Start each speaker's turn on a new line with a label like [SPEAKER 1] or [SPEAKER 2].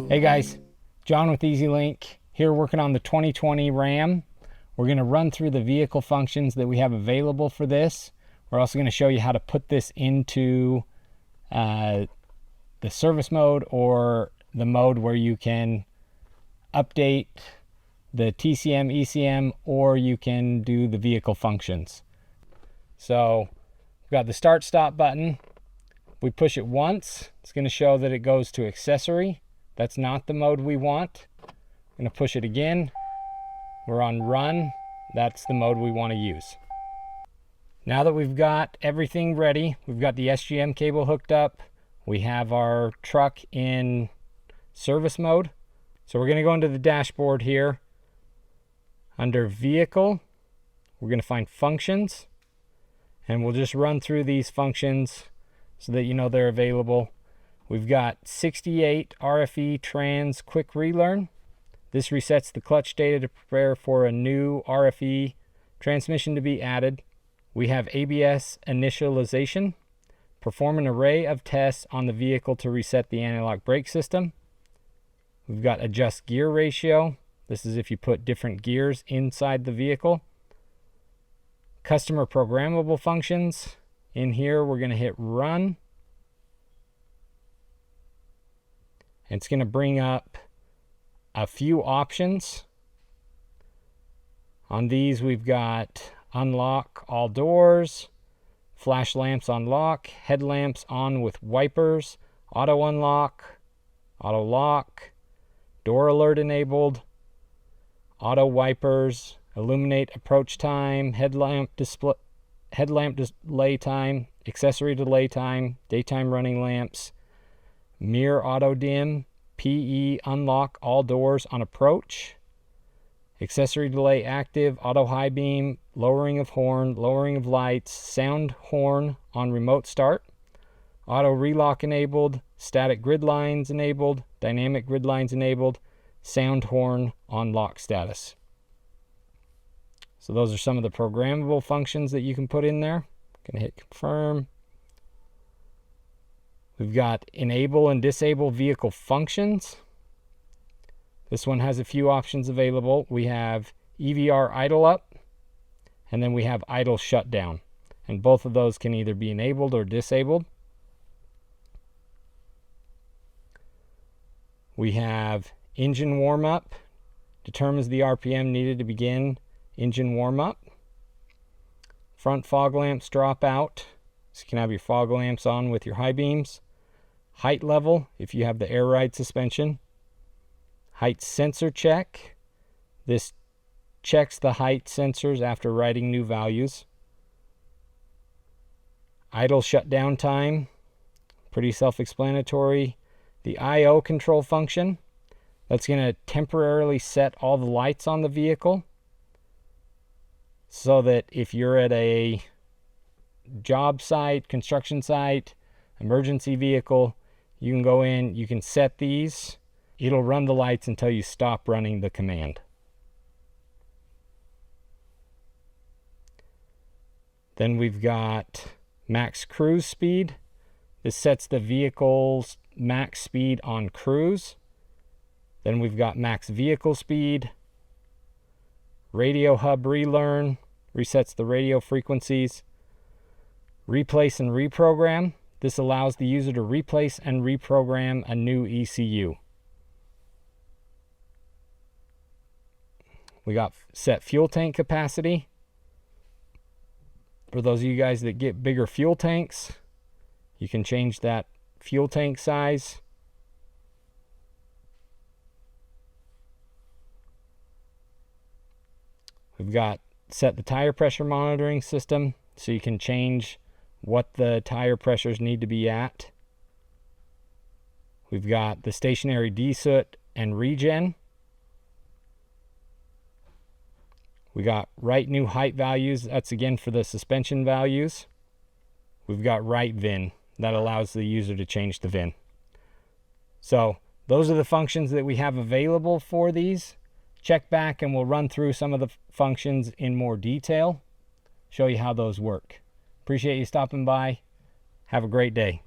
[SPEAKER 1] Hey guys, John with EZ LYNK here working on the 2020 Ram. We're going to run through the vehicle functions that we have available for this. We're also going to show you how to put this into the service mode or the mode where you can update the TCM, ECM, or you can do the vehicle functions. So we've got the start stop button. We push it once, it's going to show that it goes to accessory. That's not the mode we want. I'm going to push it again. We're on run. That's the mode we want to use. Now that we've got everything ready, we've got the SGM cable hooked up. We have our truck in service mode. So we're going to go into the dashboard here. Under vehicle, we're going to find functions. And we'll just run through these functions so that you know they're available. We've got 68 RFE trans quick relearn. This resets the clutch data to prepare for a new RFE transmission to be added. We have ABS initialization. Perform an array of tests on the vehicle to reset the anti-lock brake system. We've got adjust gear ratio. This is if you put different gears inside the vehicle. Customer programmable functions. In here, we're going to hit run. It's going to bring up a few options. On these, we've got unlock all doors, flash lamps on lock, headlamps on with wipers, auto unlock, auto lock, door alert enabled, auto wipers, illuminate approach time, headlamp delay time, accessory delay time, daytime running lamps, mirror auto dim, PE unlock all doors on approach, accessory delay active, auto high beam, lowering of horn, lowering of lights, sound horn on remote start, auto relock enabled, static grid lines enabled, dynamic grid lines enabled, sound horn on lock status. So those are some of the programmable functions that you can put in there. Gonna hit confirm. We've got enable and disable vehicle functions. This one has a few options available. We have EVR idle up, and then we have idle shutdown. And both of those can either be enabled or disabled. We have engine warm up, determines the RPM needed to begin engine warm up. Front fog lamps drop out, so you can have your fog lamps on with your high beams. Height level, if you have the air ride suspension. Height sensor check. This checks the height sensors after writing new values. Idle shutdown time, pretty self-explanatory. The I/O control function, that's going to temporarily set all the lights on the vehicle so that if you're at a job site, construction site, emergency vehicle, you can go in, you can set these. It'll run the lights until you stop running the command. Then we've got max cruise speed. This sets the vehicle's max speed on cruise. Then we've got max vehicle speed. Radio hub relearn, resets the radio frequencies. Replace and reprogram. This allows the user to replace and reprogram a new ECU. We got set fuel tank capacity. For those of you guys that get bigger fuel tanks, you can change that fuel tank size. We've got set the tire pressure monitoring system, so you can change what the tire pressures need to be at. We've got the stationary desoot and regen. We got write new height values. That's again for the suspension values. We've got write VIN. That allows the user to change the VIN. So those are the functions that we have available for these. Check back and we'll run through some of the functions in more detail, show you how those work. Appreciate you stopping by. Have a great day.